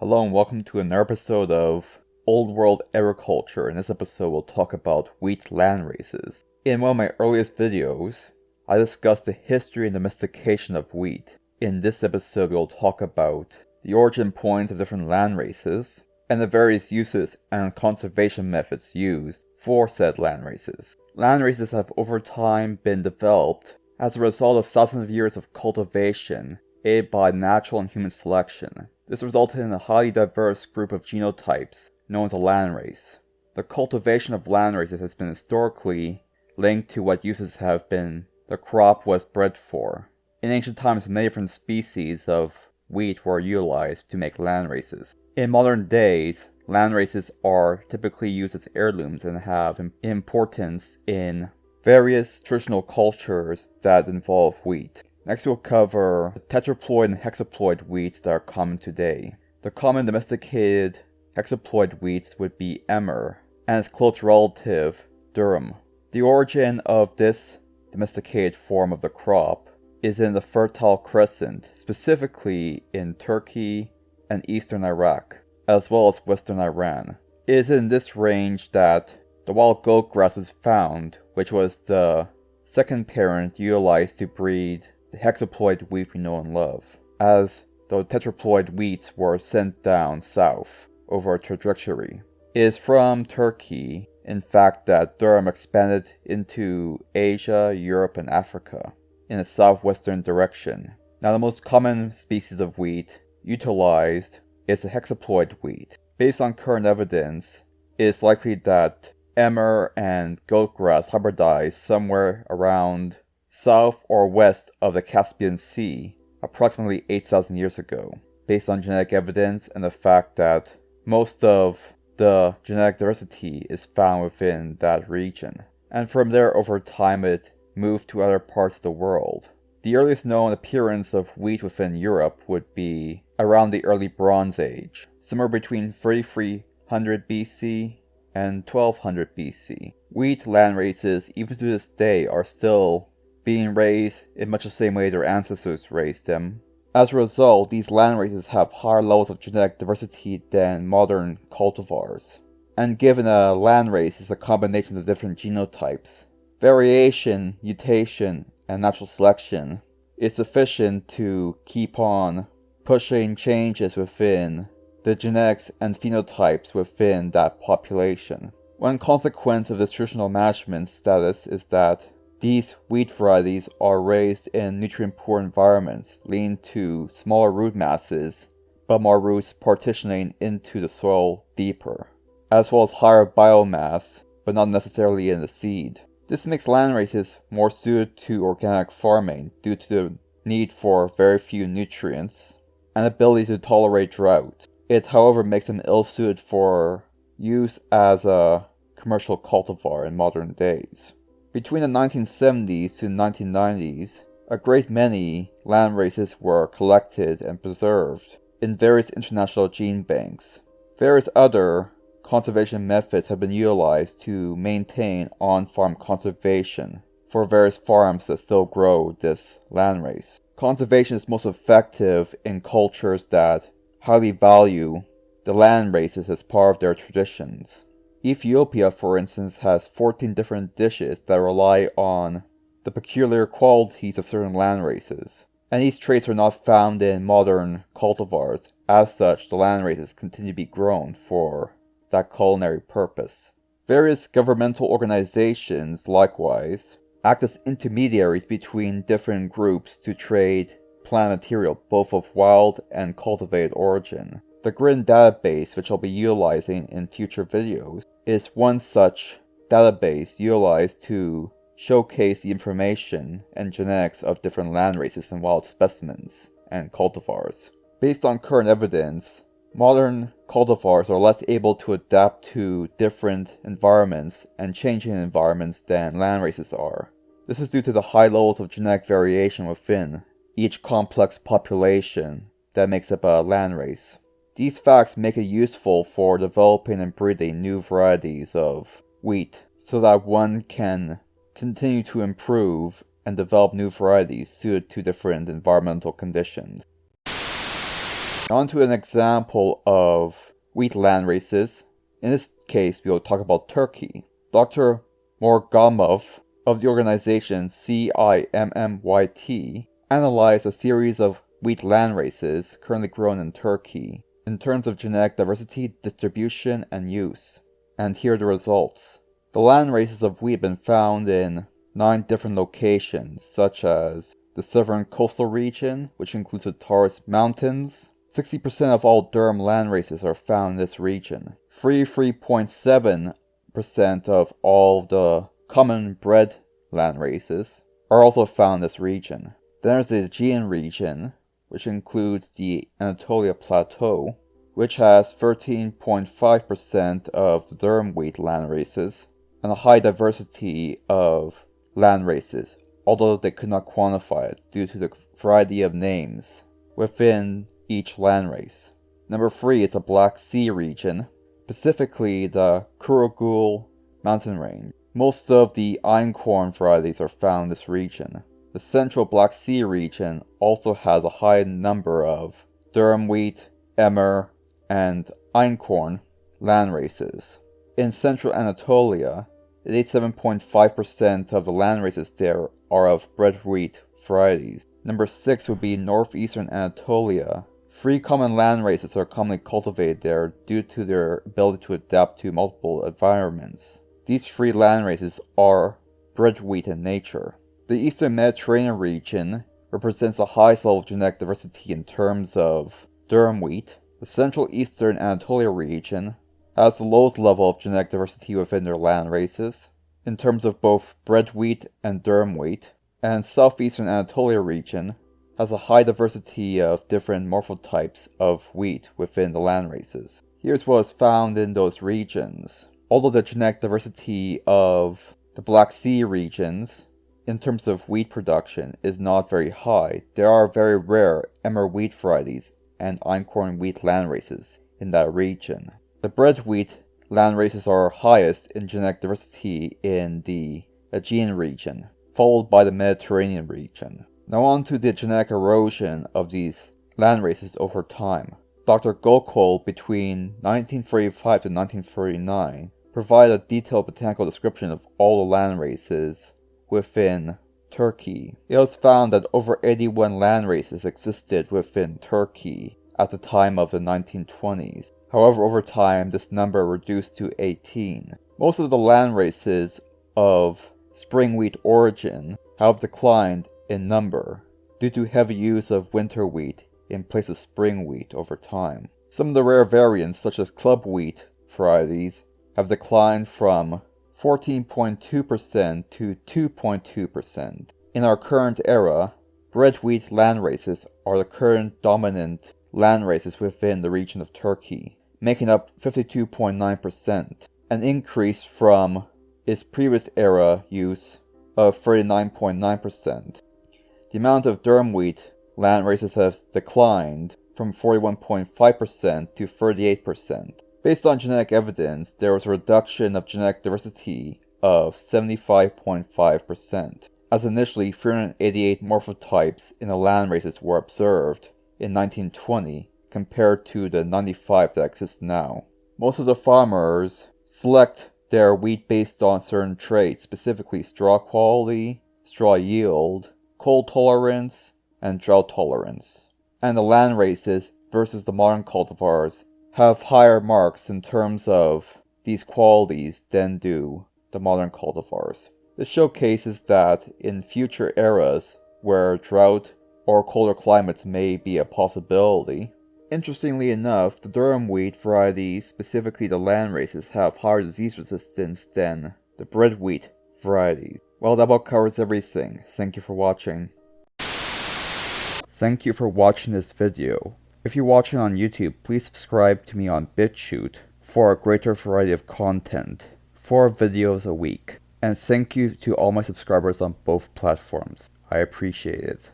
Hello and welcome to another episode of Old World Agriculture. In this episode, we'll talk about wheat land races. In one of my earliest videos, I discussed the history and domestication of wheat. In this episode, we'll talk about the origin points of different land races, and the various uses and conservation methods used for said land races. Land races have over time been developed as a result of thousands of years of cultivation aided by natural and human selection. This resulted in a highly diverse group of genotypes known as a landrace. The cultivation of landraces has been historically linked to what uses have been the crop was bred for. In ancient times, many different species of wheat were utilized to make landraces. In modern days, landraces are typically used as heirlooms and have importance in various traditional cultures that involve wheat. Next, we'll cover the tetraploid and hexaploid wheats that are common today. The common domesticated hexaploid wheats would be emmer, and its close relative, durum. The origin of this domesticated form of the crop is in the Fertile Crescent, specifically in Turkey and eastern Iraq, as well as western Iran. It is in this range that the wild goat grass is found, which was the second parent utilized to breed the hexaploid wheat we know and love, as the tetraploid wheats were sent down south over a trajectory. It is from Turkey, in fact, that durum expanded into Asia, Europe, and Africa in a southwestern direction. Now, the most common species of wheat utilized is the hexaploid wheat. Based on current evidence, it is likely that emmer and goat grass hybridized somewhere around south or west of the Caspian Sea approximately 8,000 years ago, based on genetic evidence and the fact that most of the genetic diversity is found within that region. And from there, over time, it moved to other parts of the world. The earliest known appearance of wheat within Europe would be around the early Bronze Age, somewhere between 3300 BC and 1200 BC. Wheat land races, even to this day, are still being raised in much the same way their ancestors raised them. As a result, these land races have higher levels of genetic diversity than modern cultivars. And given a land race is a combination of different genotypes, variation, mutation, and natural selection is sufficient to keep on pushing changes within the genetics and phenotypes within that population. One consequence of this traditional management status is that these wheat varieties are raised in nutrient-poor environments, leading to smaller root masses, but more roots partitioning into the soil deeper, as well as higher biomass, but not necessarily in the seed. This makes land races more suited to organic farming due to the need for very few nutrients and ability to tolerate drought. It, however, makes them ill-suited for use as a commercial cultivar in modern days. Between the 1970s to 1990s, a great many land races were collected and preserved in various international gene banks. Various other conservation methods have been utilized to maintain on-farm conservation for various farms that still grow this land race. Conservation is most effective in cultures that highly value the land races as part of their traditions. Ethiopia, for instance, has 14 different dishes that rely on the peculiar qualities of certain land races, and these traits are not found in modern cultivars. As such, the land races continue to be grown for that culinary purpose. Various governmental organizations, likewise, act as intermediaries between different groups to trade plant material, both of wild and cultivated origin. The GRIN database, which I'll be utilizing in future videos, is one such database utilized to showcase the information and genetics of different land races and wild specimens and cultivars. Based on current evidence, modern cultivars are less able to adapt to different environments and changing environments than land races are. This is due to the high levels of genetic variation within each complex population that makes up a land race. These facts make it useful for developing and breeding new varieties of wheat so that one can continue to improve and develop new varieties suited to different environmental conditions. On to an example of wheat landraces. In this case, we'll talk about Turkey. Dr. Morgamov of the organization CIMMYT analyzed a series of wheat landraces currently grown in Turkey in terms of genetic diversity, distribution, and use. And here are the results. The landraces of wheat have been found in 9 different locations, such as the southern coastal region, which includes the Taurus Mountains. 60% of all durum landraces are found in this region. 3.7% of all the common bred landraces are also found in this region. Then there's the Aegean region, which includes the Anatolia Plateau, which has 13.5% of the durum wheat landraces, and a high diversity of landraces, although they could not quantify it due to the variety of names within each landrace. Number 3 is the Black Sea region, specifically the Kurugul mountain range. Most of the einkorn varieties are found in this region. The central Black Sea region also has a high number of durum wheat, emmer, and einkorn landraces. In central Anatolia, 87.5% of the landraces there are of bred wheat varieties. Number 6 would be northeastern Anatolia. 3 common landraces are commonly cultivated there due to their ability to adapt to multiple environments. These 3 landraces are bred wheat in nature. The Eastern Mediterranean region represents the highest level of genetic diversity in terms of durum wheat. The Central Eastern Anatolia region has the lowest level of genetic diversity within their landraces, in terms of both bred wheat and durum wheat. And Southeastern Anatolia region has a high diversity of different morphotypes of wheat within the landraces. Here's what is found in those regions. Although the genetic diversity of the Black Sea regions, in terms of wheat production, is not very high, there are very rare emmer wheat varieties and einkorn wheat landraces in that region. The bred wheat landraces are highest in genetic diversity in the Aegean region, followed by the Mediterranean region. Now on to the genetic erosion of these landraces over time. Dr. Gokul, between 1945 to 1949, provided a detailed botanical description of all the landraces within Turkey. It was found that over 81 landraces existed within Turkey at the time of the 1920s. However, over time, this number reduced to 18. Most of the landraces of spring wheat origin have declined in number due to heavy use of winter wheat in place of spring wheat over time. Some of the rare variants, such as club wheat varieties, have declined from 14.2% to 2.2%. In our current era, bred wheat landraces are the current dominant landraces within the region of Turkey, making up 52.9%, an increase from its previous era use of 39.9%. The amount of durum wheat landraces has declined from 41.5% to 38%. Based on genetic evidence, there was a reduction of genetic diversity of 75.5%, as initially 388 morphotypes in the landraces were observed in 1920 compared to the 95 that exist now. Most of the farmers select their wheat based on certain traits, specifically straw quality, straw yield, cold tolerance, and drought tolerance. And the landraces versus the modern cultivars have higher marks in terms of these qualities than do the modern cultivars. This showcases that in future eras where drought or colder climates may be a possibility, interestingly enough, the durum wheat varieties, specifically the landraces, have higher disease resistance than the bred wheat varieties. Well, that about covers everything. Thank you for watching. Thank you for watching this video. If you're watching on YouTube, please subscribe to me on BitChute for a greater variety of content, 4 videos a week. And thank you to all my subscribers on both platforms. I appreciate it.